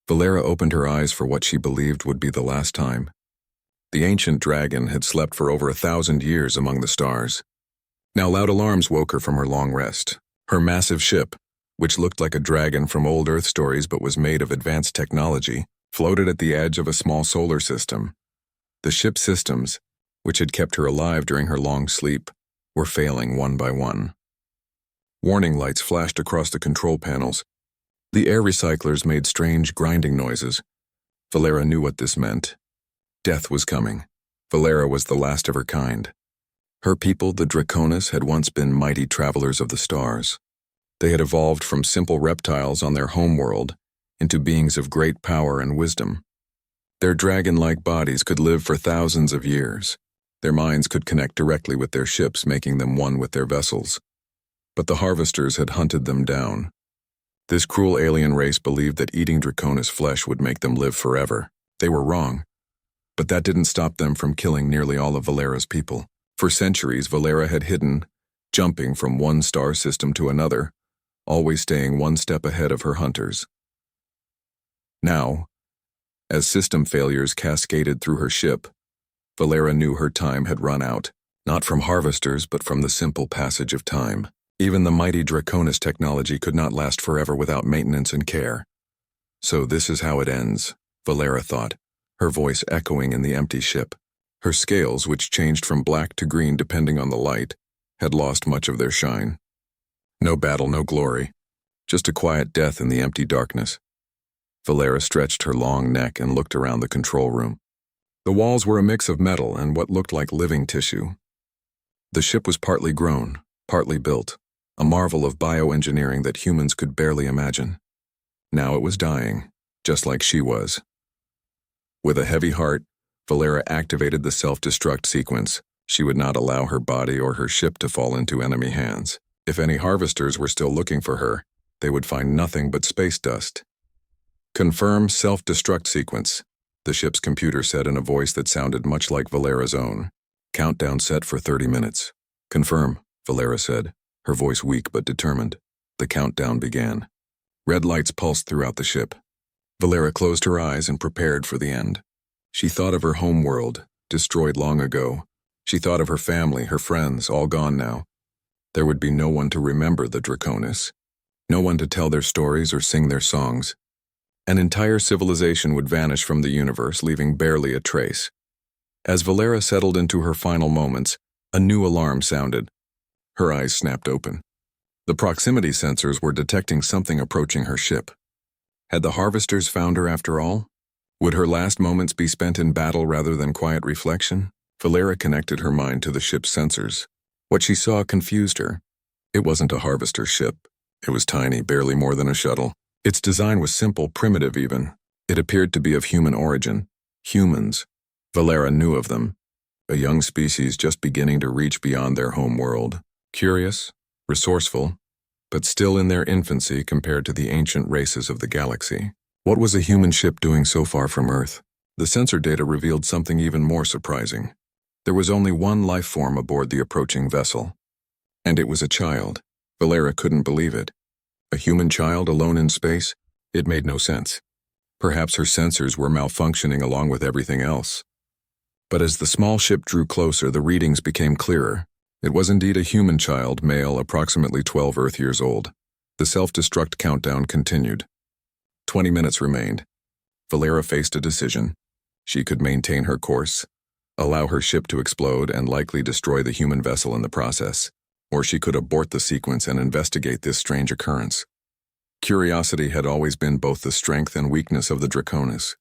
Valera opened her eyes for what she believed would be the last time. The ancient dragon had slept for over 1,000 years among the stars. Now loud alarms woke her from her long rest. Her massive ship, which looked like a dragon from old Earth stories but was made of advanced technology, floated at the edge of a small solar system. The ship's systems, which had kept her alive during her long sleep, were failing one by one. Warning lights flashed across the control panels. The air recyclers made strange grinding noises. Valera knew what this meant. Death was coming. Valera was the last of her kind. Her people, the Draconis, had once been mighty travelers of the stars. They had evolved from simple reptiles on their homeworld into beings of great power and wisdom. Their dragon-like bodies could live for thousands of years. Their minds could connect directly with their ships, making them one with their vessels. But the harvesters had hunted them down. This cruel alien race believed that eating Draconis flesh would make them live forever. They were wrong. But that didn't stop them from killing nearly all of Valera's people. For centuries, Valera had hidden, jumping from one star system to another, always staying one step ahead of her hunters. Now, as system failures cascaded through her ship, Valera knew her time had run out, not from harvesters but from the simple passage of time. Even the mighty Draconis technology could not last forever without maintenance and care. So this is how it ends, Valera thought, her voice echoing in the empty ship. Her scales, which changed from black to green depending on the light, had lost much of their shine. No battle, no glory, just a quiet death in the empty darkness. Valera stretched her long neck and looked around the control room. The walls were a mix of metal and what looked like living tissue. The ship was partly grown, partly built, a marvel of bioengineering that humans could barely imagine. Now it was dying, just like she was. With a heavy heart, Valera activated the self-destruct sequence. She would not allow her body or her ship to fall into enemy hands. If any harvesters were still looking for her, they would find nothing but space dust. Confirm self-destruct sequence, the ship's computer said in a voice that sounded much like Valera's own. Countdown set for 30 minutes. Confirm, Valera said, her voice weak but determined. The countdown began. Red lights pulsed throughout the ship. Valera closed her eyes and prepared for the end. She thought of her home world, destroyed long ago. She thought of her family, her friends, all gone now. There would be no one to remember the Draconis, no one to tell their stories or sing their songs. An entire civilization would vanish from the universe, leaving barely a trace. As Valera settled into her final moments, a new alarm sounded. Her eyes snapped open. The proximity sensors were detecting something approaching her ship. Had the harvesters found her after all? Would her last moments be spent in battle rather than quiet reflection? Valera connected her mind to the ship's sensors. What she saw confused her. It wasn't a harvester ship. It was tiny, barely more than a shuttle. Its design was simple, primitive even. It appeared to be of human origin. Humans. Valera knew of them. A young species just beginning to reach beyond their home world. Curious, resourceful, but still in their infancy compared to the ancient races of the galaxy. What was a human ship doing so far from Earth? The sensor data revealed something even more surprising. There was only one life form aboard the approaching vessel. And it was a child. Valera couldn't believe it. A human child alone in space? It made no sense. Perhaps her sensors were malfunctioning along with everything else. But as the small ship drew closer, the readings became clearer. It was indeed a human child, male, approximately 12 Earth years old. The self-destruct countdown continued. 20 minutes remained. Valera faced a decision. She could maintain her course, allow her ship to explode and likely destroy the human vessel in the process, or she could abort the sequence and investigate this strange occurrence. Curiosity had always been both the strength and weakness of the Draconis.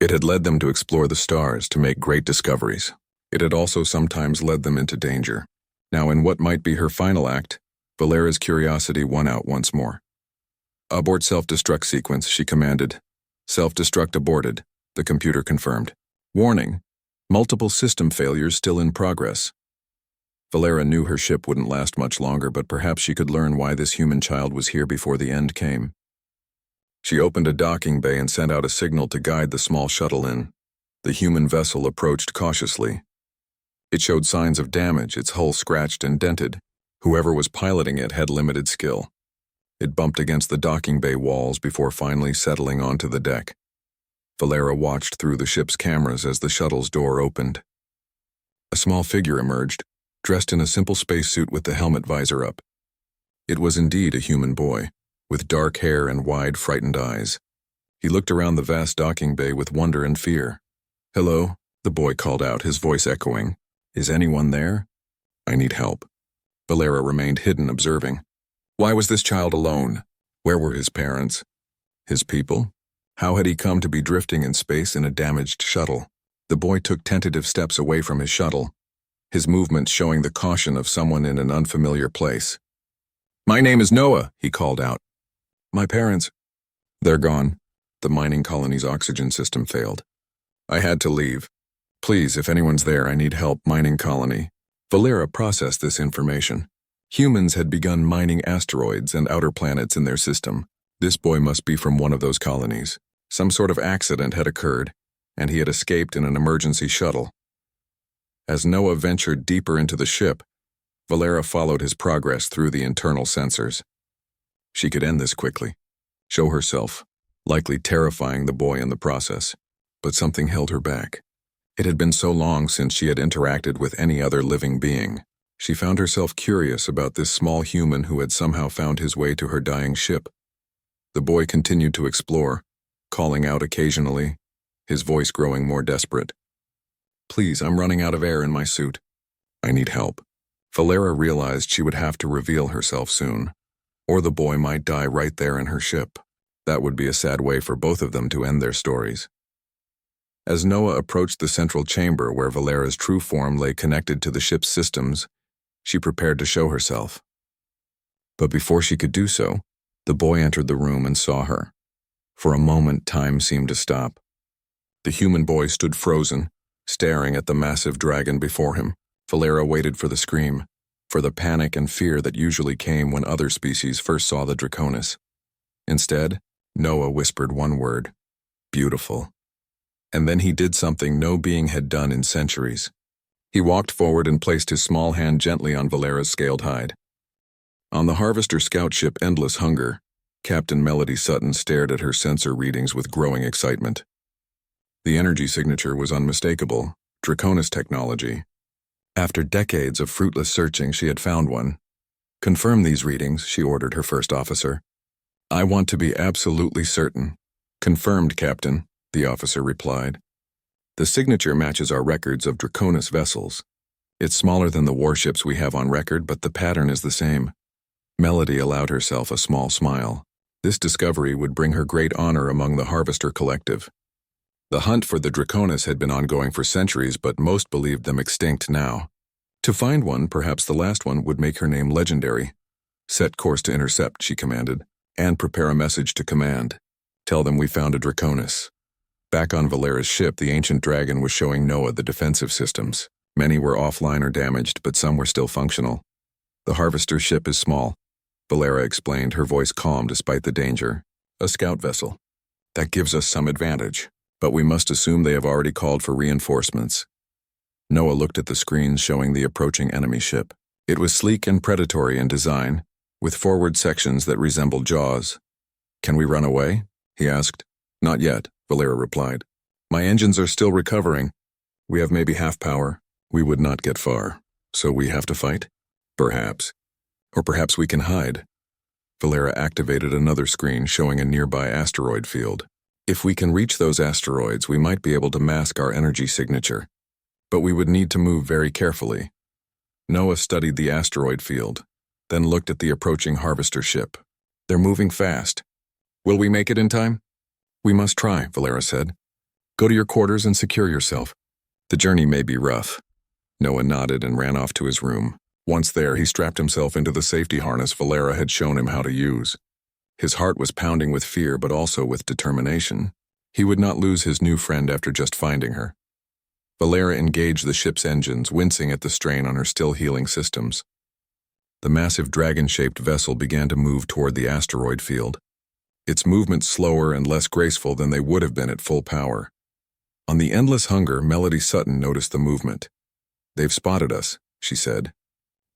It had led them to explore the stars, to make great discoveries. It had also sometimes led them into danger. Now, in what might be her final act, Valera's curiosity won out once more. Abort self-destruct sequence, she commanded. Self-destruct aborted, the computer confirmed. Warning, multiple system failures still in progress. Valera knew her ship wouldn't last much longer, but perhaps she could learn why this human child was here before the end came. She opened a docking bay and sent out a signal to guide the small shuttle in. The human vessel approached cautiously. It showed signs of damage, its hull scratched and dented. Whoever was piloting it had limited skill. It bumped against the docking bay walls before finally settling onto the deck. Valera watched through the ship's cameras as the shuttle's door opened. A small figure emerged, dressed in a simple spacesuit with the helmet visor up. It was indeed a human boy, with dark hair and wide, frightened eyes. He looked around the vast docking bay with wonder and fear. "Hello," the boy called out, his voice echoing. "Is anyone there? I need help." Valera remained hidden, observing. Why was this child alone? Where were his parents? His people? How had he come to be drifting in space in a damaged shuttle? The boy took tentative steps away from his shuttle, his movements showing the caution of someone in an unfamiliar place. "My name is Noah," he called out. "My parents, they're gone. The mining colony's oxygen system failed. I had to leave. Please, if anyone's there, I need help, mining colony." Valera processed this information. Humans had begun mining asteroids and outer planets in their system. This boy must be from one of those colonies. Some sort of accident had occurred, and he had escaped in an emergency shuttle. As Noah ventured deeper into the ship, Valera followed his progress through the internal sensors. She could end this quickly, show herself, likely terrifying the boy in the process. But something held her back. It had been so long since she had interacted with any other living being. She found herself curious about this small human who had somehow found his way to her dying ship. The boy continued to explore, calling out occasionally, his voice growing more desperate. "Please, I'm running out of air in my suit. I need help." Valera realized she would have to reveal herself soon, or the boy might die right there in her ship. That would be a sad way for both of them to end their stories. As Noah approached the central chamber where Valera's true form lay connected to the ship's systems, she prepared to show herself. But before she could do so, the boy entered the room and saw her. For a moment, time seemed to stop. The human boy stood frozen, staring at the massive dragon before him. Valera waited for the scream, for the panic and fear that usually came when other species first saw the Draconis. Instead, Noah whispered one word: "Beautiful." And then he did something no being had done in centuries. He walked forward and placed his small hand gently on Valera's scaled hide. On the Harvester scout ship Endless Hunger, Captain Melody Sutton stared at her sensor readings with growing excitement. The energy signature was unmistakable, Draconis technology. After decades of fruitless searching, she had found one. "Confirm these readings," she ordered her first officer. "I want to be absolutely certain." "Confirmed, Captain," the officer replied. "The signature matches our records of Draconis vessels. It's smaller than the warships we have on record, but the pattern is the same." Melody allowed herself a small smile. This discovery would bring her great honor among the Harvester collective. The hunt for the Draconis had been ongoing for centuries, but most believed them extinct now. To find one, perhaps the last one, would make her name legendary. "Set course to intercept," she commanded, "and prepare a message to command. Tell them we found a Draconis." Back on Valera's ship, the ancient dragon was showing Noah the defensive systems. Many were offline or damaged, but some were still functional. "The Harvester ship is small," Valera explained, her voice calm despite the danger. "A scout vessel. That gives us some advantage, but we must assume they have already called for reinforcements." Noah looked at the screens showing the approaching enemy ship. It was sleek and predatory in design, with forward sections that resembled jaws. "Can we run away?" he asked. "Not yet," Valera replied. "My engines are still recovering. We have maybe half power. We would not get far. So we have to fight? Perhaps. Or perhaps we can hide." Valera activated another screen showing a nearby asteroid field. "If we can reach those asteroids, we might be able to mask our energy signature. But we would need to move very carefully." Noah studied the asteroid field, then looked at the approaching Harvester ship. "They're moving fast. Will we make it in time?" "We must try," Valera said. "Go to your quarters and secure yourself. The journey may be rough." Noah nodded and ran off to his room. Once there, he strapped himself into the safety harness Valera had shown him how to use. His heart was pounding with fear, but also with determination. He would not lose his new friend after just finding her. Valera engaged the ship's engines, wincing at the strain on her still-healing systems. The massive dragon-shaped vessel began to move toward the asteroid field, its movements slower and less graceful than they would have been at full power. On the Endless Hunger, Melody Sutton noticed the movement. "They've spotted us," she said.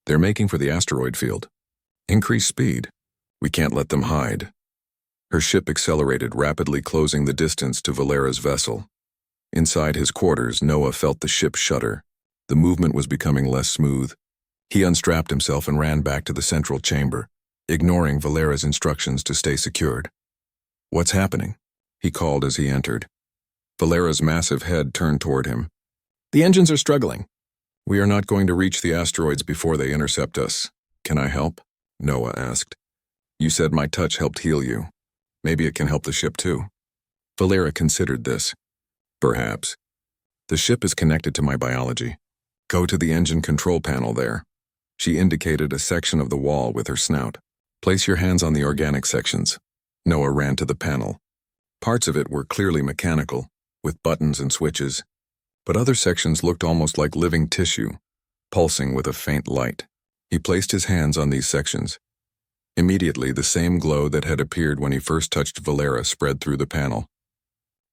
"They're making for the asteroid field. Increase speed." We can't let them hide. Her ship accelerated, rapidly closing the distance to Valera's vessel. Inside his quarters, Noah felt the ship shudder. The movement was becoming less smooth. He unstrapped himself and ran back to the central chamber, ignoring Valera's instructions to stay secured. "What's happening?" he called as he entered. Valera's massive head turned toward him. "The engines are struggling. We are not going to reach the asteroids before they intercept us. Can I help?" Noah asked. "You said my touch helped heal you. Maybe it can help the ship too." Valera considered this. "Perhaps. The ship is connected to my biology. Go to the engine control panel there." She indicated a section of the wall with her snout. "Place your hands on the organic sections." Noah ran to the panel. Parts of it were clearly mechanical, with buttons and switches, but other sections looked almost like living tissue, pulsing with a faint light. He placed his hands on these sections. Immediately, the same glow that had appeared when he first touched Valera spread through the panel.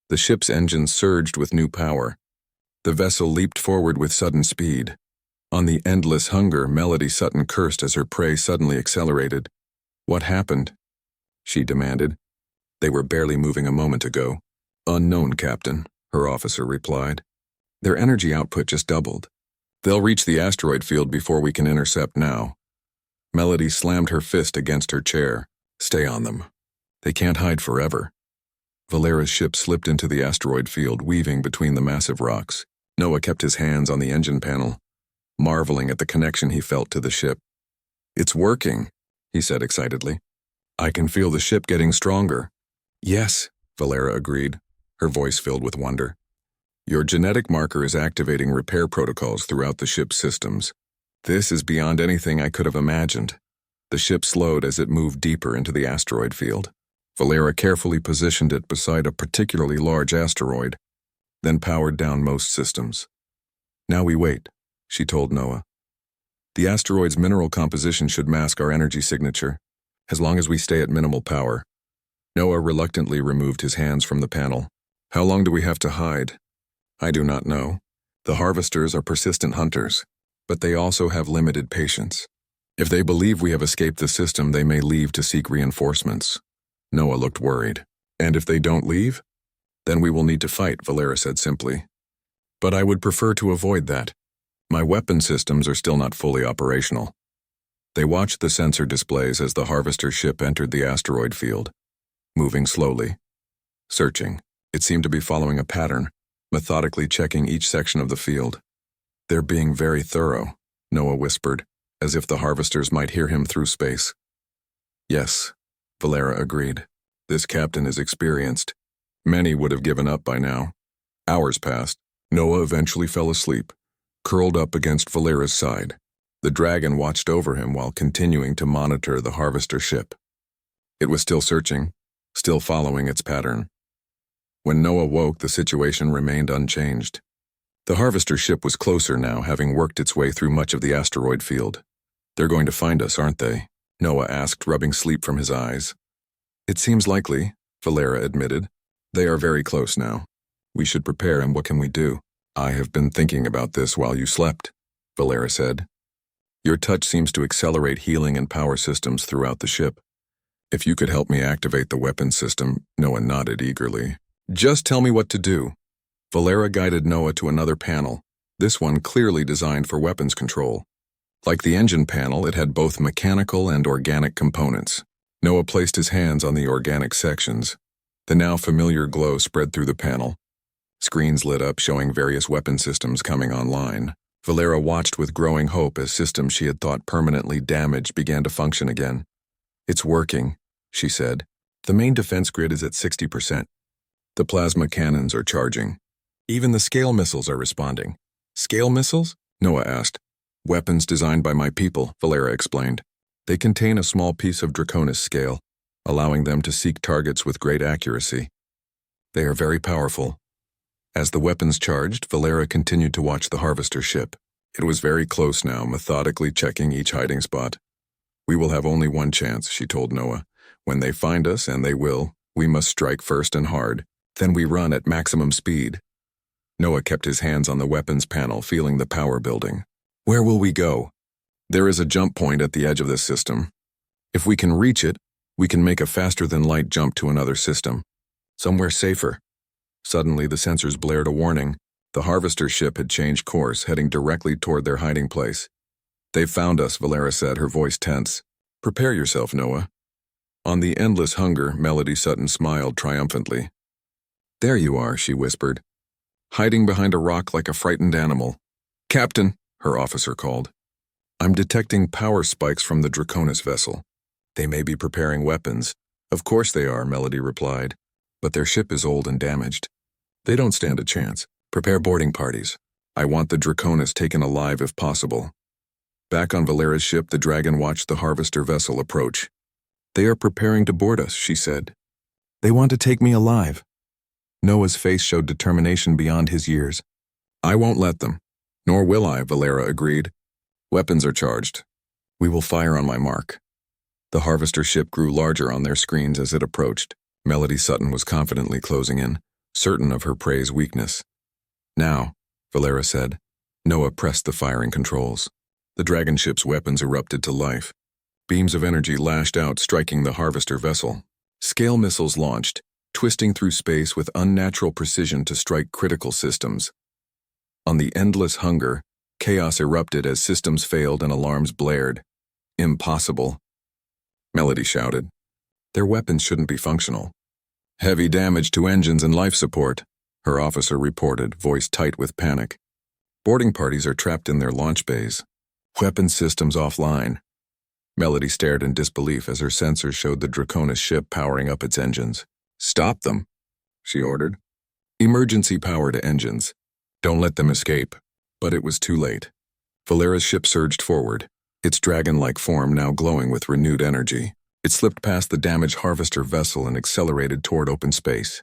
The ship's engines surged with new power. The vessel leaped forward with sudden speed. On the endless hunger, Melody Sutton cursed as her prey suddenly accelerated. "What happened?" she demanded. "They were barely moving a moment ago." "Unknown, Captain," her officer replied. "Their energy output just doubled. They'll reach the asteroid field before we can intercept now." Melody slammed her fist against her chair. "Stay on them. They can't hide forever." Valera's ship slipped into the asteroid field, weaving between the massive rocks. Noah kept his hands on the engine panel, marveling at the connection he felt to the ship. "It's working," he said excitedly. "I can feel the ship getting stronger." "Yes," Valera agreed, her voice filled with wonder. "Your genetic marker is activating repair protocols throughout the ship's systems. This is beyond anything I could have imagined." The ship slowed as it moved deeper into the asteroid field. Valera carefully positioned it beside a particularly large asteroid, then powered down most systems. "Now we wait," she told Noah. "The asteroid's mineral composition should mask our energy signature, as long as we stay at minimal power." Noah reluctantly removed his hands from the panel. "How long do we have to hide?" "I do not know. The harvesters are persistent hunters, but they also have limited patience. If they believe we have escaped the system, they may leave to seek reinforcements." Noah looked worried. "And if they don't leave? Then we will need to fight," Valera said simply. "But I would prefer to avoid that. My weapon systems are still not fully operational." They watched the sensor displays as the harvester ship entered the asteroid field, moving slowly, searching. It seemed to be following a pattern, methodically checking each section of the field. "They're being very thorough," Noah whispered, as if the harvesters might hear him through space. "Yes," Valera agreed. "This captain is experienced. Many would have given up by now." Hours passed. Noah eventually fell asleep, curled up against Valera's side. The dragon watched over him while continuing to monitor the harvester ship. It was still searching, still following its pattern. When Noah woke, the situation remained unchanged. The harvester ship was closer now, having worked its way through much of the asteroid field. "They're going to find us, aren't they?" Noah asked, rubbing sleep from his eyes. "It seems likely," Valera admitted. "They are very close now. We should prepare, and what can we do?" "I have been thinking about this while you slept," Valera said. "Your touch seems to accelerate healing and power systems throughout the ship. If you could help me activate the weapon system," Noah nodded eagerly. "Just tell me what to do." Valera guided Noah to another panel, this one clearly designed for weapons control. Like the engine panel, it had both mechanical and organic components. Noah placed his hands on the organic sections. The now familiar glow spread through the panel. Screens lit up showing various weapon systems coming online. Valera watched with growing hope as systems she had thought permanently damaged began to function again. "It's working," she said. "The main defense grid is at 60%. The plasma cannons are charging. Even the scale missiles are responding." "Scale missiles?" Noah asked. "Weapons designed by my people," Valera explained. "They contain a small piece of Draconis scale, allowing them to seek targets with great accuracy. They are very powerful." As the weapons charged, Valera continued to watch the harvester ship. It was very close now, methodically checking each hiding spot. "We will have only one chance," she told Noah. "When they find us, and they will, we must strike first and hard. Then we run at maximum speed." Noah kept his hands on the weapons panel, feeling the power building. "Where will we go?" "There is a jump point at the edge of this system. If we can reach it, We can make a faster-than-light jump to another system. Somewhere safer. Suddenly, the sensors blared a warning. The harvester ship had changed course, heading directly toward their hiding place. "They've found us," Valera said, her voice tense. "Prepare yourself, Noah." On the endless hunger, Melody Sutton smiled triumphantly. "There you are," she whispered, hiding behind a rock like a frightened animal. "Captain," her officer called. "I'm detecting power spikes from the Draconis vessel. They may be preparing weapons." "Of course they are," Melody replied, "but their ship is old and damaged. They don't stand a chance. Prepare boarding parties. I want the Draconis taken alive if possible." Back on Valera's ship, the dragon watched the harvester vessel approach. "They are preparing to board us," she said. "They want to take me alive." Noah's face showed determination beyond his years. "I won't let them. Nor will I," Valera agreed. "Weapons are charged. We will fire on my mark." The harvester ship grew larger on their screens as it approached. Melody Sutton was confidently closing in, certain of her prey's weakness. "Now," Valera said. Noah pressed the firing controls. The dragon ship's weapons erupted to life. Beams of energy lashed out, striking the harvester vessel. Scale missiles launched, twisting through space with unnatural precision to strike critical systems. On the endless hunger, chaos erupted as systems failed and alarms blared. "Impossible," Melody shouted. "Their weapons shouldn't be functional." "Heavy damage to engines and life support," her officer reported, voice tight with panic. "Boarding parties are trapped in their launch bays. Weapon systems offline." Melody stared in disbelief as her sensors showed the Draconis ship powering up its engines. "Stop them," she ordered. "Emergency power to engines. Don't let them escape." But it was too late. Valera's ship surged forward, its dragon-like form now glowing with renewed energy. It slipped past the damaged harvester vessel and accelerated toward open space.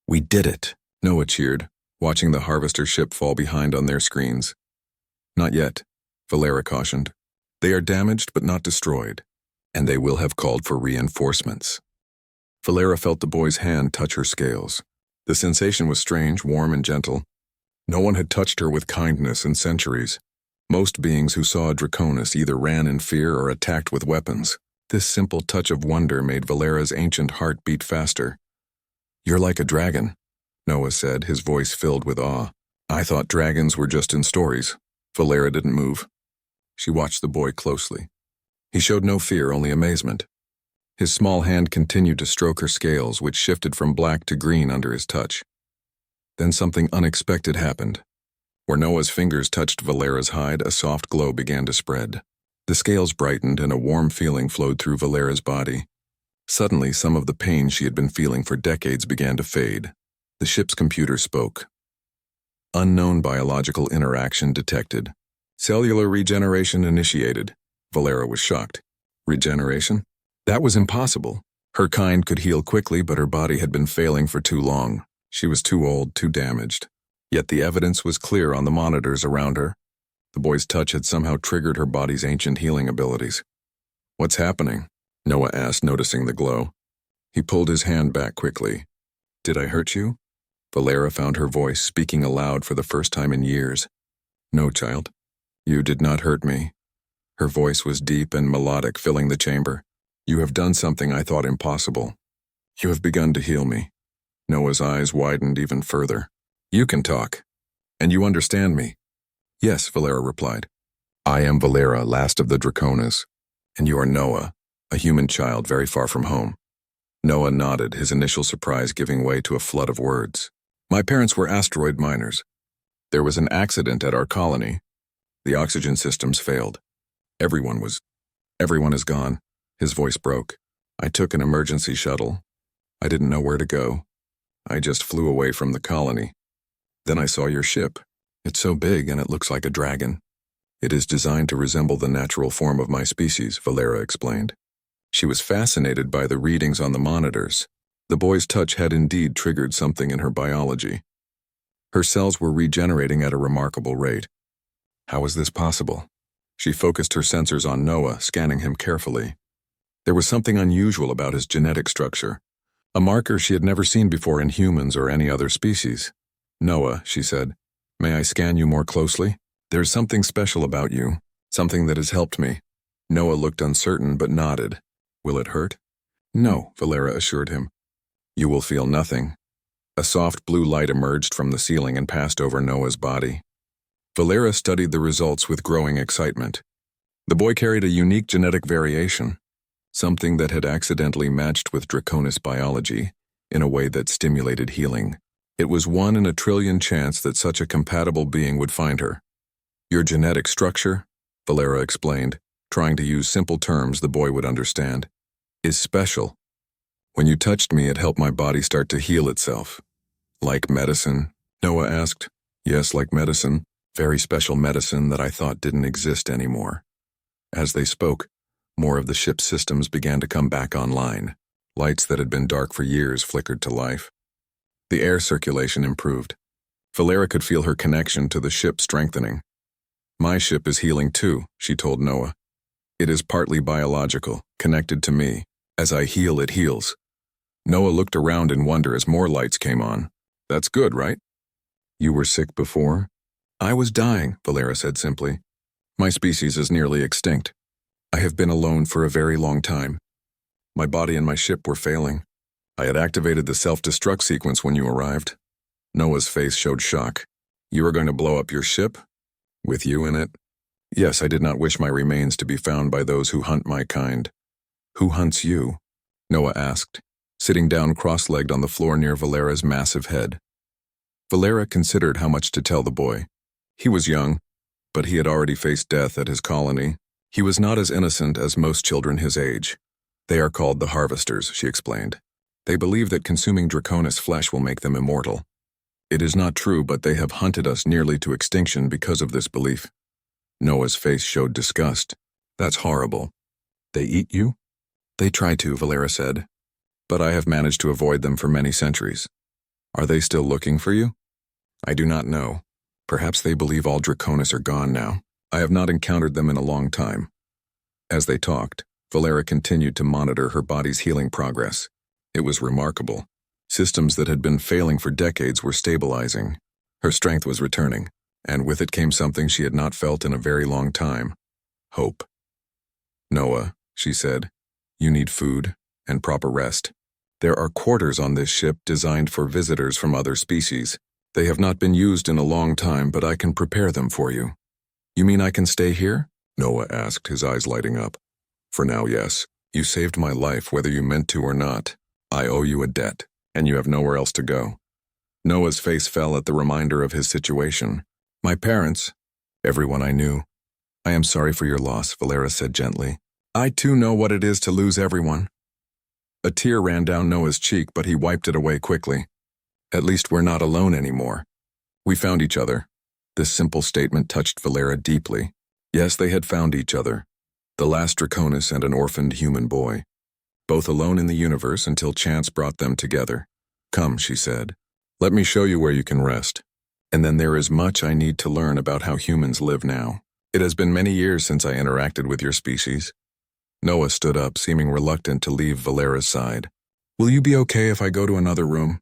"We did it," Noah cheered, watching the harvester ship fall behind on their screens. "Not yet," Valera cautioned. "They are damaged but not destroyed, and they will have called for reinforcements." Valera felt the boy's hand touch her scales. The sensation was strange, warm, and gentle. No one had touched her with kindness in centuries. Most beings who saw a Draconis either ran in fear or attacked with weapons. This simple touch of wonder made Valera's ancient heart beat faster. "You're like a dragon," Noah said, his voice filled with awe. "I thought dragons were just in stories." Valera didn't move. She watched the boy closely. He showed no fear, only amazement. His small hand continued to stroke her scales, which shifted from black to green under his touch. Then something unexpected happened. Where Noah's fingers touched Valera's hide, a soft glow began to spread. The scales brightened and a warm feeling flowed through Valera's body. Suddenly, some of the pain she had been feeling for decades began to fade. The ship's computer spoke. "Unknown biological interaction detected. Cellular regeneration initiated." Valera was shocked. Regeneration? That was impossible. Her kind could heal quickly, but her body had been failing for too long. She was too old, too damaged. Yet the evidence was clear on the monitors around her. The boy's touch had somehow triggered her body's ancient healing abilities. "What's happening?" Noah asked, noticing the glow. He pulled his hand back quickly. "Did I hurt you?" Valera found her voice speaking aloud for the first time in years. "No, child. You did not hurt me." Her voice was deep and melodic, filling the chamber. "You have done something I thought impossible. You have begun to heal me." Noah's eyes widened even further. "You can talk. And you understand me." "Yes," Valera replied. "I am Valera, last of the Draconis. And you are Noah, a human child very far from home." Noah nodded, his initial surprise giving way to a flood of words. "My parents were asteroid miners. There was an accident at our colony. The oxygen systems failed. Everyone is gone." His voice broke. "I took an emergency shuttle. I didn't know where to go. I just flew away from the colony. Then I saw your ship. It's so big and it looks like a dragon. It is designed to resemble the natural form of my species," Valera explained. She was fascinated by the readings on the monitors. The boy's touch had indeed triggered something in her biology. Her cells were regenerating at a remarkable rate. How was this possible? She focused her sensors on Noah, scanning him carefully. There was something unusual about his genetic structure, a marker she had never seen before in humans or any other species. "Noah," she said, "may I scan you more closely? There's something special about you, something that has helped me." Noah looked uncertain but nodded. "Will it hurt?" No, Valera assured him. You will feel nothing. A soft blue light emerged from the ceiling and passed over Noah's body. Valera studied the results with growing excitement. The boy carried a unique genetic variation, something that had accidentally matched with Draconis biology in a way that stimulated healing. It was 1 in a trillion chance that such a compatible being would find her. Your genetic structure, Valera explained, trying to use simple terms the boy would understand, is special. When you touched me, it helped my body start to heal itself. Like medicine? Noah asked. Yes, like medicine. Very special medicine that I thought didn't exist anymore. As they spoke, more of the ship's systems began to come back online. Lights that had been dark for years flickered to life. The air circulation improved. Valera could feel her connection to the ship strengthening. My ship is healing too, she told Noah. It is partly biological, connected to me. As I heal, it heals. Noah looked around in wonder as more lights came on. That's good, right? You were sick before? I was dying, Valera said simply. My species is nearly extinct. I have been alone for a very long time. My body and my ship were failing. I had activated the self-destruct sequence when you arrived. Noah's face showed shock. You were going to blow up your ship? With you in it? Yes, I did not wish my remains to be found by those who hunt my kind. Who hunts you? Noah asked, sitting down cross-legged on the floor near Valera's massive head. Valera considered how much to tell the boy. He was young, but he had already faced death at his colony. He was not as innocent as most children his age. They are called the Harvesters, she explained. They believe that consuming Draconis flesh will make them immortal. It is not true, but they have hunted us nearly to extinction because of this belief. Noah's face showed disgust. That's horrible. They eat you? They try to, Valera said. But I have managed to avoid them for many centuries. Are they still looking for you? I do not know. Perhaps they believe all Draconis are gone now. I have not encountered them in a long time. As they talked, Valera continued to monitor her body's healing progress. It was remarkable. Systems that had been failing for decades were stabilizing. Her strength was returning, and with it came something she had not felt in a very long time. Hope. Noah, she said, you need food and proper rest. There are quarters on this ship designed for visitors from other species. They have not been used in a long time, but I can prepare them for you. You mean I can stay here? Noah asked, his eyes lighting up. For now, yes. You saved my life, whether you meant to or not. I owe you a debt, and you have nowhere else to go. Noah's face fell at the reminder of his situation. My parents, everyone I knew. I am sorry for your loss, Valera said gently. I too know what it is to lose everyone. A tear ran down Noah's cheek, but he wiped it away quickly. At least we're not alone anymore. We found each other. This simple statement touched Valera deeply. Yes, they had found each other. The last Draconis and an orphaned human boy. Both alone in the universe until chance brought them together. Come, she said. Let me show you where you can rest. And then there is much I need to learn about how humans live now. It has been many years since I interacted with your species. Noah stood up, seeming reluctant to leave Valera's side. Will you be okay if I go to another room?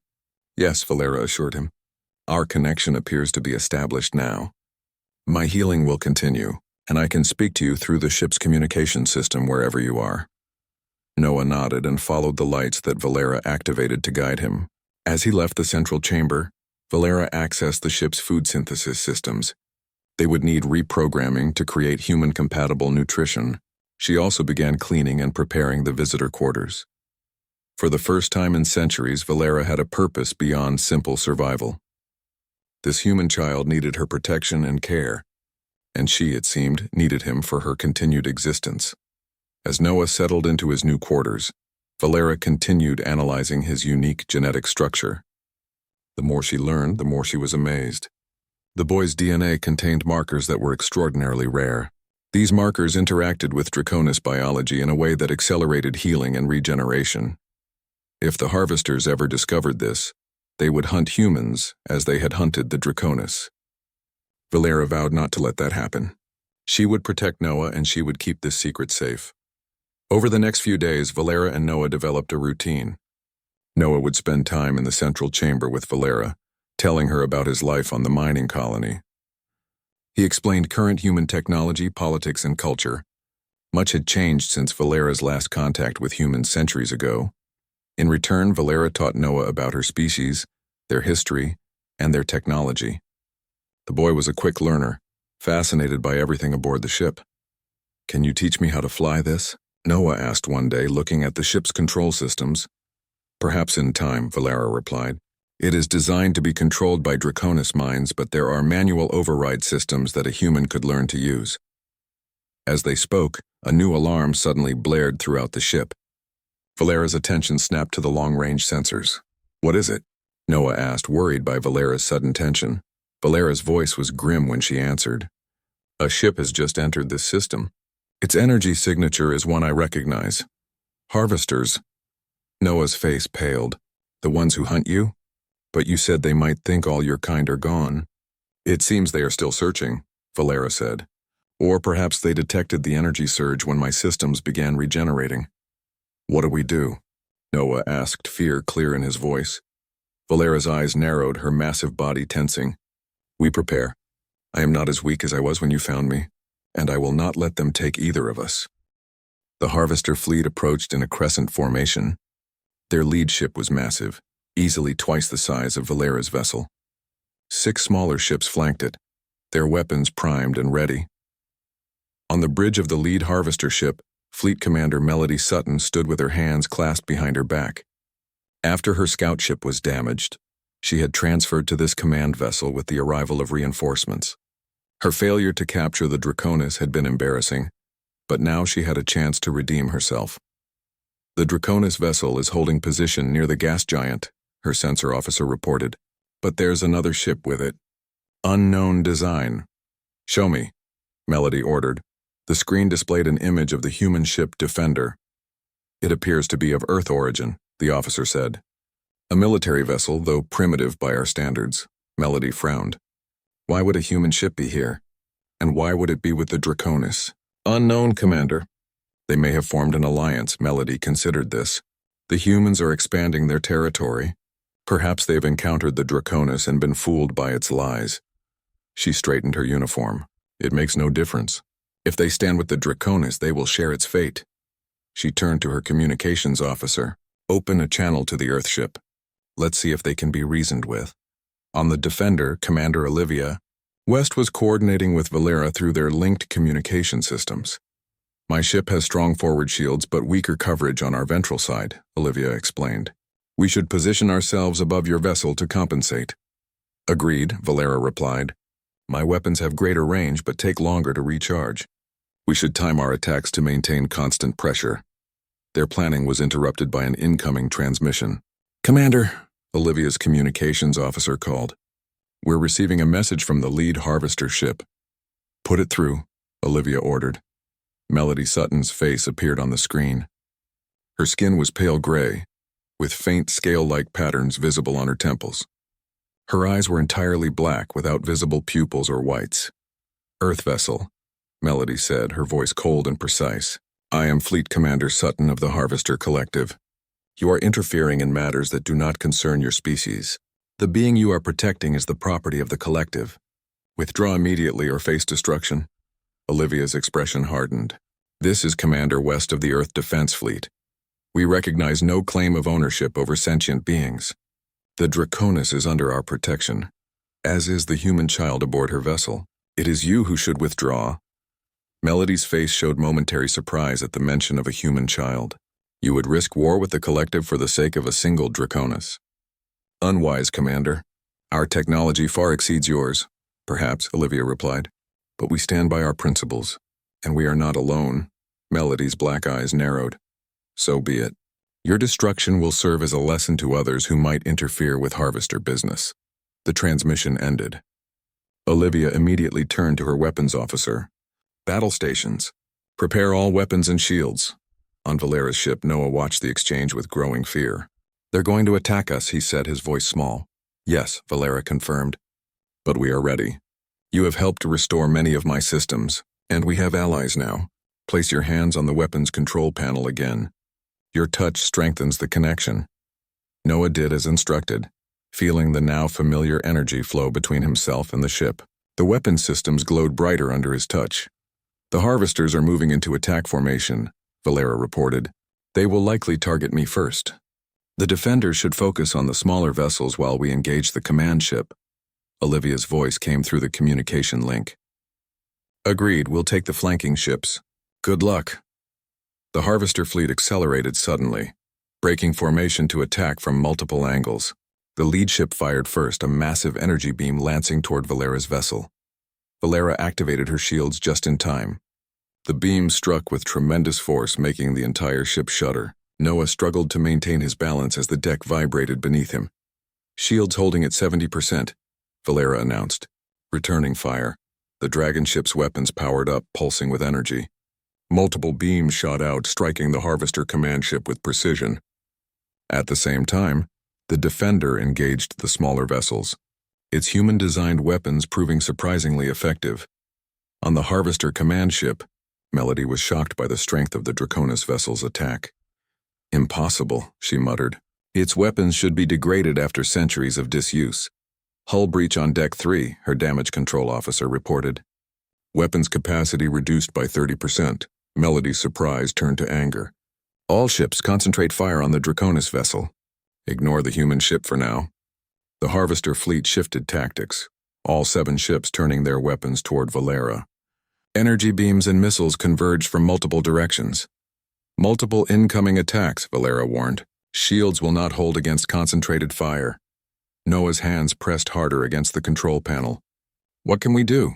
Yes, Valera assured him. Our connection appears to be established now. My healing will continue, and I can speak to you through the ship's communication system wherever you are. Noah nodded and followed the lights that Valera activated to guide him. As he left the central chamber, Valera accessed the ship's food synthesis systems. They would need reprogramming to create human-compatible nutrition. She also began cleaning and preparing the visitor quarters. For the first time in centuries, Valera had a purpose beyond simple survival. This human child needed her protection and care, and she, it seemed, needed him for her continued existence. As Noah settled into his new quarters, Valera continued analyzing his unique genetic structure. The more she learned, the more she was amazed. The boy's DNA contained markers that were extraordinarily rare. These markers interacted with Draconis biology in a way that accelerated healing and regeneration. If the Harvesters ever discovered this, they would hunt humans as they had hunted the Draconis. Valera vowed not to let that happen. She would protect Noah and she would keep this secret safe. Over the next few days, Valera and Noah developed a routine. Noah would spend time in the central chamber with Valera, telling her about his life on the mining colony. He explained current human technology, politics, and culture. Much had changed since Valera's last contact with humans centuries ago. In return, Valera taught Noah about her species, their history, and their technology. The boy was a quick learner, fascinated by everything aboard the ship. "Can you teach me how to fly this?" Noah asked one day, looking at the ship's control systems. "Perhaps in time," Valera replied. "It is designed to be controlled by Draconis minds, but there are manual override systems that a human could learn to use." As they spoke, a new alarm suddenly blared throughout the ship. Valera's attention snapped to the long-range sensors. "What is it?" Noah asked, worried by Valera's sudden tension. Valera's voice was grim when she answered. "A ship has just entered this system. Its energy signature is one I recognize. Harvesters." Noah's face paled. "The ones who hunt you? But you said they might think all your kind are gone." "It seems they are still searching," Valera said. "Or perhaps they detected the energy surge when my systems began regenerating." "What do we do?" Noah asked, fear clear in his voice. Valera's eyes narrowed, her massive body tensing. "We prepare. I am not as weak as I was when you found me, and I will not let them take either of us." The Harvester fleet approached in a crescent formation. Their lead ship was massive, easily twice the size of Valera's vessel. 6 smaller ships flanked it, their weapons primed and ready. On the bridge of the lead Harvester ship, Fleet Commander Melody Sutton stood with her hands clasped behind her back. After her scout ship was damaged, she had transferred to this command vessel with the arrival of reinforcements. Her failure to capture the Draconis had been embarrassing, but now she had a chance to redeem herself. "The Draconis vessel is holding position near the gas giant," her sensor officer reported. "But there's another ship with it. Unknown design." "Show me," Melody ordered. The screen displayed an image of the human ship Defender. "It appears to be of Earth origin," the officer said. "A military vessel, though primitive by our standards." Melody frowned. "Why would a human ship be here? And why would it be with the Draconis?" "Unknown, Commander." "They may have formed an alliance," Melody considered this. "The humans are expanding their territory. Perhaps they've encountered the Draconis and been fooled by its lies." She straightened her uniform. "It makes no difference. If they stand with the Draconis, they will share its fate." She turned to her communications officer. "Open a channel to the Earthship. Let's see if they can be reasoned with." On the Defender, Commander Olivia West was coordinating with Valera through their linked communication systems. "My ship has strong forward shields but weaker coverage on our ventral side," Olivia explained. "We should position ourselves above your vessel to compensate." "Agreed," Valera replied. "My weapons have greater range but take longer to recharge. We should time our attacks to maintain constant pressure." Their planning was interrupted by an incoming transmission. "Commander," Olivia's communications officer called. "We're receiving a message from the lead Harvester ship." "Put it through," Olivia ordered. Melody Sutton's face appeared on the screen. Her skin was pale gray, with faint scale-like patterns visible on her temples. Her eyes were entirely black without visible pupils or whites. "Earth vessel," Melody said, her voice cold and precise. "I am Fleet Commander Sutton of the Harvester Collective. You are interfering in matters that do not concern your species. The being you are protecting is the property of the Collective. Withdraw immediately or face destruction." Olivia's expression hardened. "This is Commander West of the Earth Defense Fleet. We recognize no claim of ownership over sentient beings. The Draconis is under our protection, as is the human child aboard her vessel. It is you who should withdraw." Melody's face showed momentary surprise at the mention of a human child. "You would risk war with the Collective for the sake of a single Draconis." "Unwise, Commander. Our technology far exceeds yours." "Perhaps," Olivia replied. "But we stand by our principles, and we are not alone." Melody's black eyes narrowed. "So be it. Your destruction will serve as a lesson to others who might interfere with Harvester business." The transmission ended. Olivia immediately turned to her weapons officer. "Battle stations. Prepare all weapons and shields." On Valera's ship, Noah watched the exchange with growing fear. "They're going to attack us," he said, his voice small. "Yes," Valera confirmed. "But we are ready. You have helped to restore many of my systems, and we have allies now. Place your hands on the weapons control panel again. Your touch strengthens the connection." Noah did as instructed, feeling the now familiar energy flow between himself and the ship. The weapon systems glowed brighter under his touch. The harvesters are moving into attack formation, Valera reported. They will likely target me first. The defenders should focus on the smaller vessels while we engage the command ship. Olivia's voice came through the communication link. Agreed, we'll take the flanking ships. Good luck. The harvester fleet accelerated suddenly, breaking formation to attack from multiple angles. The lead ship fired first, a massive energy beam lancing toward Valera's vessel. Valera activated her shields just in time. The beam struck with tremendous force, making the entire ship shudder. Noah struggled to maintain his balance as the deck vibrated beneath him. Shields holding at 70%, Valera announced. Returning fire. The dragon ship's weapons powered up, pulsing with energy. Multiple beams shot out, striking the harvester command ship with precision. At the same time, the defender engaged the smaller vessels, its human-designed weapons proving surprisingly effective. On the harvester command ship, Melody was shocked by the strength of the Draconis vessel's attack. Impossible, she muttered. Its weapons should be degraded after centuries of disuse. Hull breach on Deck 3, her damage control officer reported. Weapons capacity reduced by 30%. Melody's surprise turned to anger. All ships concentrate fire on the Draconis vessel. Ignore the human ship for now. The harvester fleet shifted tactics, all 7 ships turning their weapons toward Valera. Energy beams and missiles converged from multiple directions. Multiple incoming attacks, Valera warned. Shields will not hold against concentrated fire. Noah's hands pressed harder against the control panel. What can we do?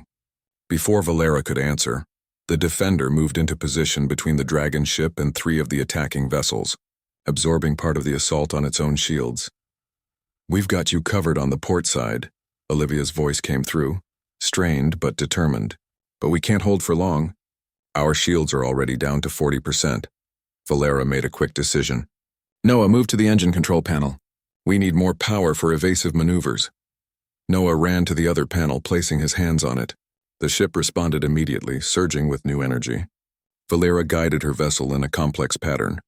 Before Valera could answer, the defender moved into position between the dragon ship and 3 of the attacking vessels, absorbing part of the assault on its own shields. We've got you covered on the port side, Olivia's voice came through, strained but determined. But we can't hold for long. Our shields are already down to 40%. Valera made a quick decision. Noah, move to the engine control panel. We need more power for evasive maneuvers. Noah ran to the other panel, placing his hands on it. The ship responded immediately, surging with new energy. Valera guided her vessel in a complex pattern,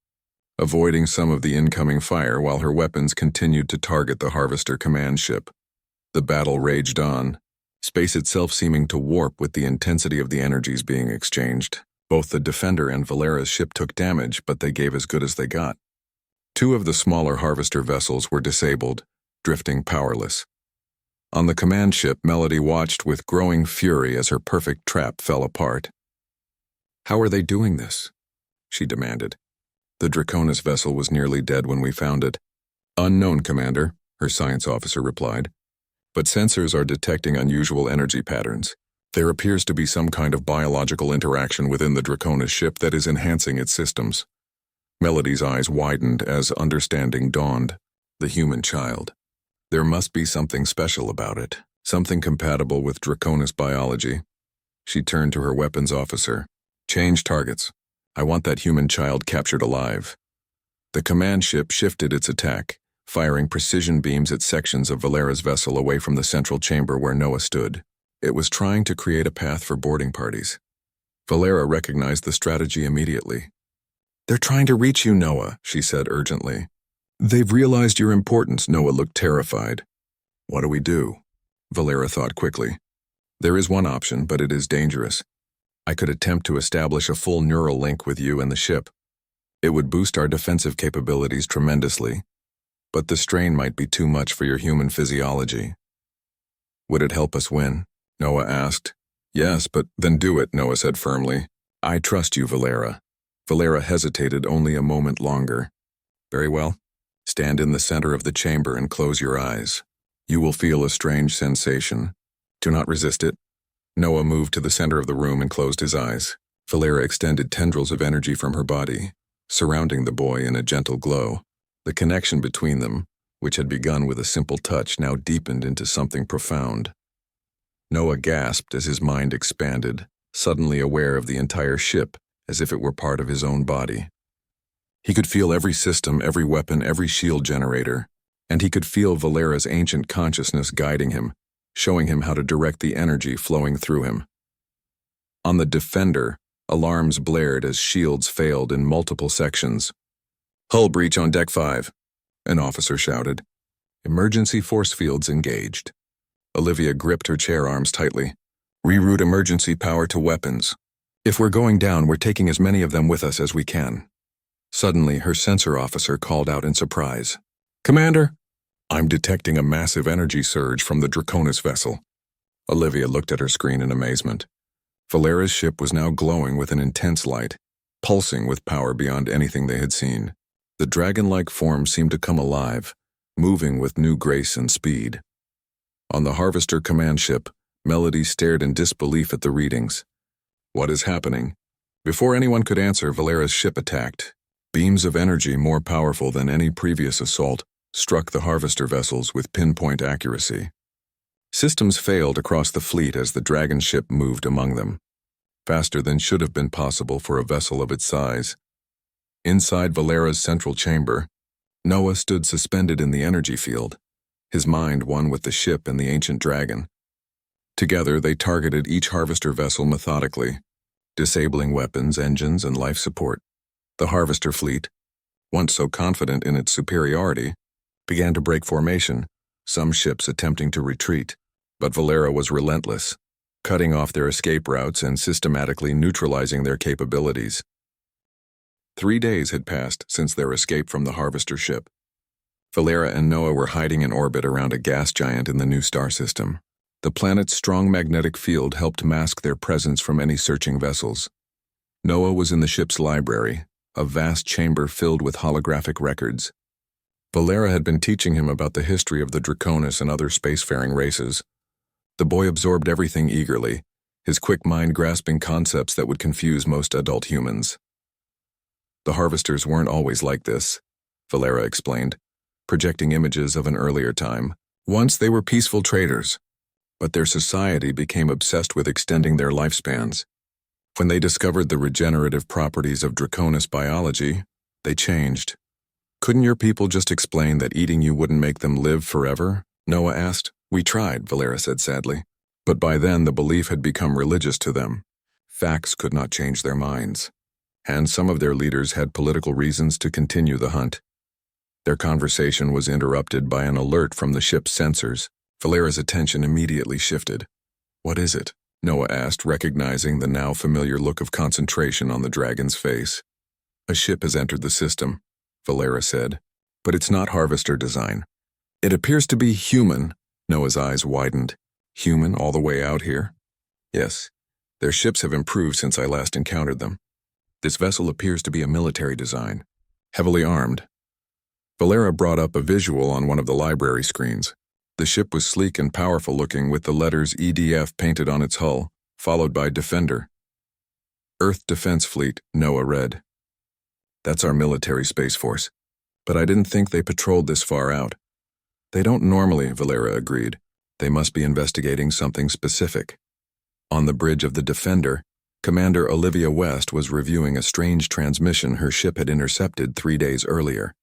avoiding some of the incoming fire while her weapons continued to target the harvester command ship. The battle raged on, space itself seeming to warp with the intensity of the energies being exchanged. Both the defender and Valera's ship took damage, but they gave as good as they got. 2 of the smaller harvester vessels were disabled, drifting powerless. On the command ship, Melody watched with growing fury as her perfect trap fell apart. How are they doing this? She demanded. The Draconis vessel was nearly dead when we found it. Unknown, Commander, her science officer replied. But sensors are detecting unusual energy patterns. There appears to be some kind of biological interaction within the Draconis ship that is enhancing its systems. Melody's eyes widened as understanding dawned. The human child. There must be something special about it, something compatible with Draconis biology. She turned to her weapons officer. Change targets. I want that human child captured alive. The command ship shifted its attack, firing precision beams at sections of Valera's vessel away from the central chamber where Noah stood. It was trying to create a path for boarding parties. Valera recognized the strategy immediately. They're trying to reach you, Noah, she said urgently. They've realized your importance, Noah looked terrified. What do we do? Valera thought quickly. There is one option, but it is dangerous. I could attempt to establish a full neural link with you and the ship. It would boost our defensive capabilities tremendously, but the strain might be too much for your human physiology. Would it help us win? Noah asked. Yes, but then do it, Noah said firmly. I trust you, Valera. Valera hesitated only a moment longer. Very well. Stand in the center of the chamber and close your eyes. You will feel a strange sensation. Do not resist it. Noah moved to the center of the room and closed his eyes. Valera extended tendrils of energy from her body, surrounding the boy in a gentle glow. The connection between them, which had begun with a simple touch, now deepened into something profound. Noah gasped as his mind expanded, suddenly aware of the entire ship, as if it were part of his own body. He could feel every system, every weapon, every shield generator, and he could feel Valera's ancient consciousness guiding him, showing him how to direct the energy flowing through him. On the defender, alarms blared as shields failed in multiple sections. Hull breach on Deck 5, an officer shouted. Emergency force fields engaged. Olivia gripped her chair arms tightly. Reroute emergency power to weapons. If we're going down, we're taking as many of them with us as we can. Suddenly, her sensor officer called out in surprise. Commander, I'm detecting a massive energy surge from the Draconis vessel. Olivia looked at her screen in amazement. Valera's ship was now glowing with an intense light, pulsing with power beyond anything they had seen. The dragon-like form seemed to come alive, moving with new grace and speed. On the Harvester command ship, Melody stared in disbelief at the readings. What is happening? Before anyone could answer, Valera's ship attacked. Beams of energy more powerful than any previous assault struck the Harvester vessels with pinpoint accuracy. Systems failed across the fleet as the dragon ship moved among them, faster than should have been possible for a vessel of its size. Inside Valera's central chamber, Noah stood suspended in the energy field, his mind one with the ship and the ancient dragon. Together, they targeted each Harvester vessel methodically, disabling weapons, engines, and life support. The Harvester fleet, once so confident in its superiority, began to break formation, some ships attempting to retreat. But Valera was relentless, cutting off their escape routes and systematically neutralizing their capabilities. 3 days had passed since their escape from the Harvester ship. Valera and Noah were hiding in orbit around a gas giant in the new star system. The planet's strong magnetic field helped mask their presence from any searching vessels. Noah was in the ship's library, a vast chamber filled with holographic records. Valera had been teaching him about the history of the Draconis and other spacefaring races. The boy absorbed everything eagerly, his quick mind grasping concepts that would confuse most adult humans. The Harvesters weren't always like this, Valera explained, projecting images of an earlier time. Once they were peaceful traders, but their society became obsessed with extending their lifespans. When they discovered the regenerative properties of Draconis biology, they changed. Couldn't your people just explain that eating you wouldn't make them live forever? Noah asked. We tried, Valera said sadly. But by then the belief had become religious to them. Facts could not change their minds. And some of their leaders had political reasons to continue the hunt. Their conversation was interrupted by an alert from the ship's sensors. Valera's attention immediately shifted. What is it? Noah asked, recognizing the now familiar look of concentration on the dragon's face. A ship has entered the system, Valera said, but it's not Harvester design. It appears to be human. Noah's eyes widened. Human all the way out here? Yes. Their ships have improved since I last encountered them. This vessel appears to be a military design, heavily armed. Valera brought up a visual on one of the library screens. The ship was sleek and powerful looking with the letters EDF painted on its hull, followed by Defender. Earth Defense Fleet, Noah read. That's our military space force. But I didn't think they patrolled this far out. They don't normally, Valera agreed. They must be investigating something specific. On the bridge of the Defender, Commander Olivia West was reviewing a strange transmission her ship had intercepted 3 days earlier.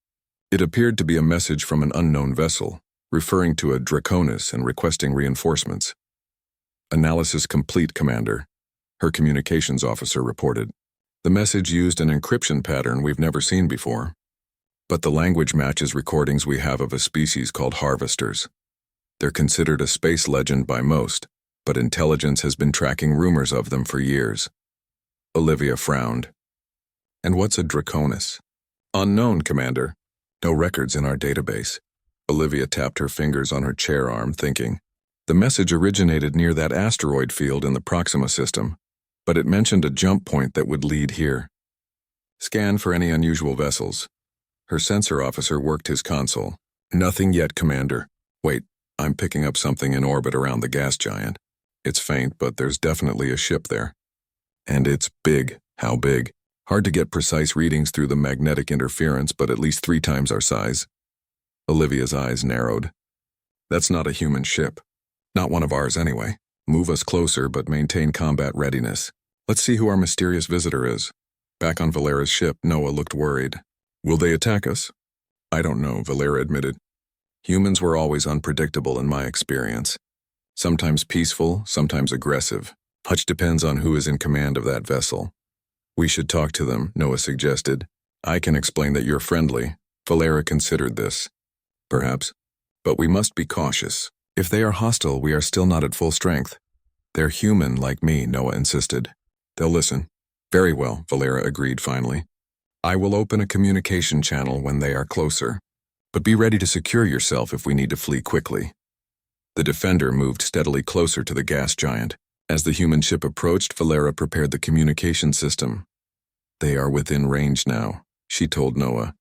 It appeared to be a message from an unknown vessel, referring to a Draconis and requesting reinforcements. Analysis complete, Commander, her communications officer reported. The message used an encryption pattern we've never seen before, but the language matches recordings we have of a species called Harvesters. They're considered a space legend by most, but intelligence has been tracking rumors of them for years. Olivia frowned. And what's a Draconis? Unknown, Commander. No records in our database. Olivia tapped her fingers on her chair arm, thinking. The message originated near that asteroid field in the Proxima system, but it mentioned a jump point that would lead here. Scan for any unusual vessels. Her sensor officer worked his console. Nothing yet, Commander. Wait, I'm picking up something in orbit around the gas giant. It's faint, but there's definitely a ship there. And it's big. How big? Hard to get precise readings through the magnetic interference, but at least 3 times our size. Olivia's eyes narrowed. That's not a human ship. Not one of ours anyway. Move us closer, but maintain combat readiness. Let's see who our mysterious visitor is. Back on Valera's ship, Noah looked worried. Will they attack us? I don't know, Valera admitted. Humans were always unpredictable in my experience. Sometimes peaceful, sometimes aggressive. Much depends on who is in command of that vessel. We should talk to them, Noah suggested. I can explain that you're friendly. Valera considered this. Perhaps. But we must be cautious. If they are hostile, we are still not at full strength. They're human like me, Noah insisted. They'll listen. Very well, Valera agreed finally. I will open a communication channel when they are closer, but be ready to secure yourself if we need to flee quickly. The Defender moved steadily closer to the gas giant. As the human ship approached, Valera prepared the communication system. They are within range now, she told Noah.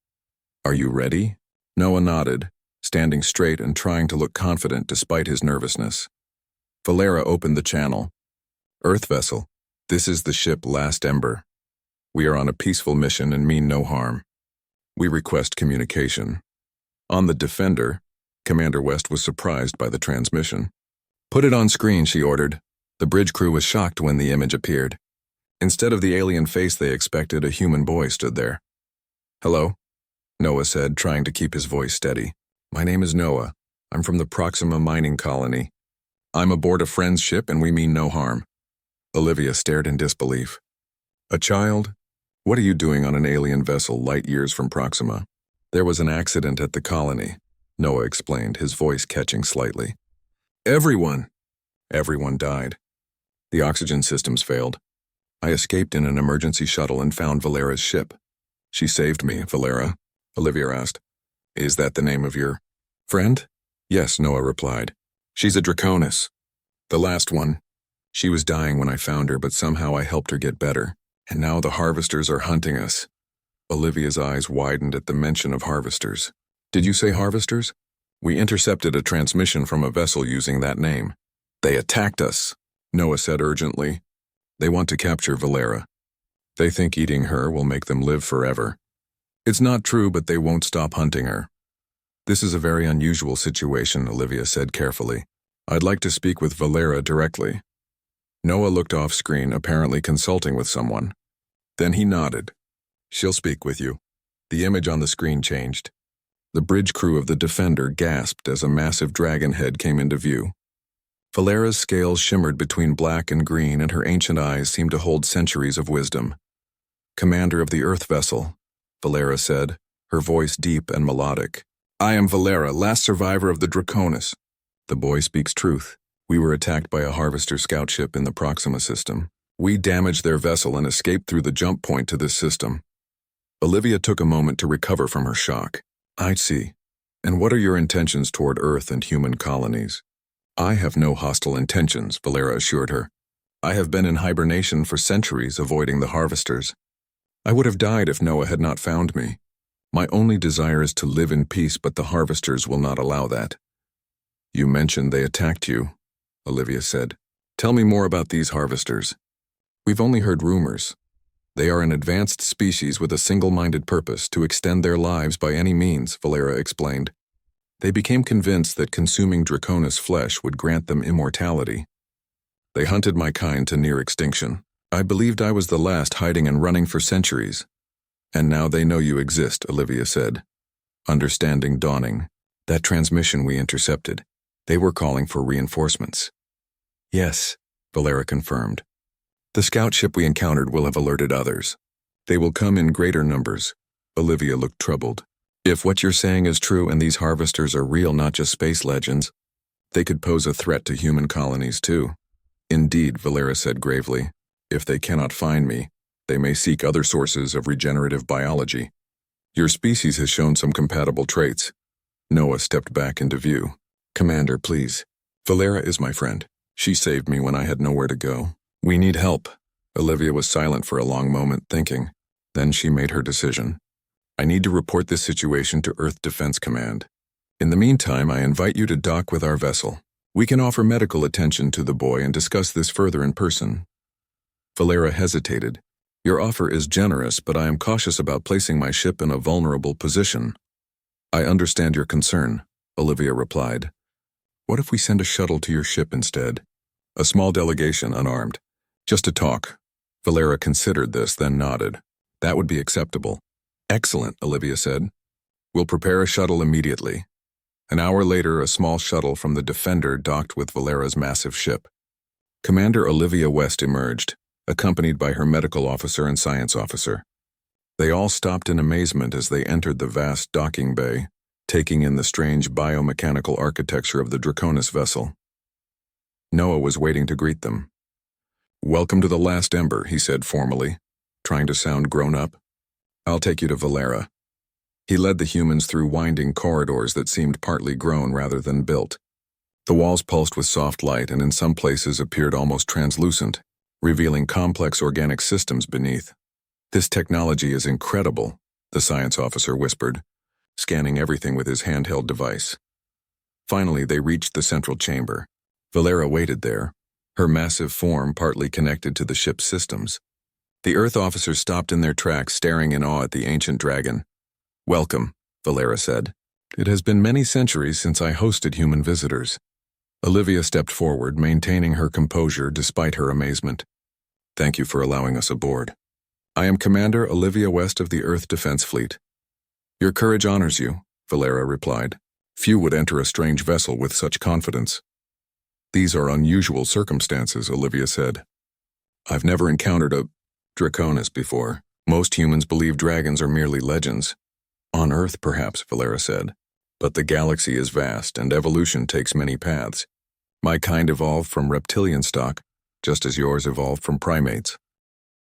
Are you ready? Noah nodded, standing straight and trying to look confident despite his nervousness. Valera opened the channel. Earth vessel, this is the ship Last Ember. We are on a peaceful mission and mean no harm. We request communication. On the Defender, Commander West was surprised by the transmission. Put it on screen, she ordered. The bridge crew was shocked when the image appeared. Instead of the alien face they expected, a human boy stood there. Hello, Noah said, trying to keep his voice steady. My name is Noah. I'm from the Proxima mining colony. I'm aboard a friend's ship and we mean no harm. Olivia stared in disbelief. A child? What are you doing on an alien vessel light years from Proxima? There was an accident at the colony, Noah explained, his voice catching slightly. Everyone died. The oxygen systems failed. I escaped in an emergency shuttle and found Valera's ship. She saved me, Valera, Olivia asked. Is that the name of your friend? Yes, Noah replied. She's a Draconis. The last one. She was dying when I found her, but somehow I helped her get better. And now the harvesters are hunting us. Olivia's eyes widened at the mention of harvesters. Did you say harvesters? We intercepted a transmission from a vessel using that name. They attacked us, Noah said urgently. They want to capture Valera. They think eating her will make them live forever. It's not true, but they won't stop hunting her. This is a very unusual situation, Olivia said carefully. I'd like to speak with Valera directly. Noah looked off screen, apparently consulting with someone. Then he nodded. She'll speak with you. The image on the screen changed. The bridge crew of the Defender gasped as a massive dragon head came into view. Valera's scales shimmered between black and green, and her ancient eyes seemed to hold centuries of wisdom. Commander of the Earth vessel, Valera said, her voice deep and melodic. I am Valera, last survivor of the Draconis. The boy speaks truth. We were attacked by a harvester scout ship in the Proxima system. We damaged their vessel and escaped through the jump point to this system. Olivia took a moment to recover from her shock. I see. And what are your intentions toward Earth and human colonies? I have no hostile intentions, Valera assured her. I have been in hibernation for centuries, avoiding the harvesters. I would have died if Noah had not found me. My only desire is to live in peace, but the harvesters will not allow that. You mentioned they attacked you, Olivia said. Tell me more about these harvesters. We've only heard rumors. They are an advanced species with a single-minded purpose to extend their lives by any means, Valera explained. They became convinced that consuming Draconis flesh would grant them immortality. They hunted my kind to near extinction. I believed I was the last, hiding and running for centuries. And now they know you exist, Olivia said. Understanding dawning. That transmission we intercepted. They were calling for reinforcements. Yes, Valera confirmed. The scout ship we encountered will have alerted others. They will come in greater numbers. Olivia looked troubled. If what you're saying is true and these harvesters are real, not just space legends, they could pose a threat to human colonies too. Indeed, Valera said gravely. If they cannot find me, they may seek other sources of regenerative biology. Your species has shown some compatible traits. Noah stepped back into view. Commander, please. Valera is my friend. She saved me when I had nowhere to go. We need help. Olivia was silent for a long moment, thinking. Then she made her decision. I need to report this situation to Earth Defense Command. In the meantime, I invite you to dock with our vessel. We can offer medical attention to the boy and discuss this further in person. Valera hesitated. Your offer is generous, but I am cautious about placing my ship in a vulnerable position. I understand your concern, Olivia replied. What if we send a shuttle to your ship instead? A small delegation, unarmed. Just to talk. Valera considered this, then nodded. That would be acceptable. Excellent, Olivia said. We'll prepare a shuttle immediately. An hour later, a small shuttle from the Defender docked with Valera's massive ship. Commander Olivia West emerged, accompanied by her medical officer and science officer. They all stopped in amazement as they entered the vast docking bay, taking in the strange biomechanical architecture of the Draconis vessel. Noah was waiting to greet them. Welcome to the Last Ember, he said formally. trying to sound grown up. I'll take you to Valera. He led the humans through winding corridors that seemed partly grown rather than built. The walls pulsed with soft light and in some places appeared almost translucent, revealing complex organic systems beneath. This technology is incredible, the science officer whispered, scanning everything with his handheld device. Finally, they reached the central chamber. Valera waited there, her massive form partly connected to the ship's systems. The Earth officers stopped in their tracks, staring in awe at the ancient dragon. "Welcome," Valera said. "It has been many centuries since I hosted human visitors." Olivia stepped forward, maintaining her composure despite her amazement. "Thank you for allowing us aboard. I am Commander Olivia West of the Earth Defense Fleet." "Your courage honors you," Valera replied. "Few would enter a strange vessel with such confidence." "These are unusual circumstances," Olivia said. "I've never encountered a Draconis before. Most humans believe dragons are merely legends." "On Earth, perhaps," Valera said. "But the galaxy is vast, and evolution takes many paths. My kind evolved from reptilian stock, just as yours evolved from primates.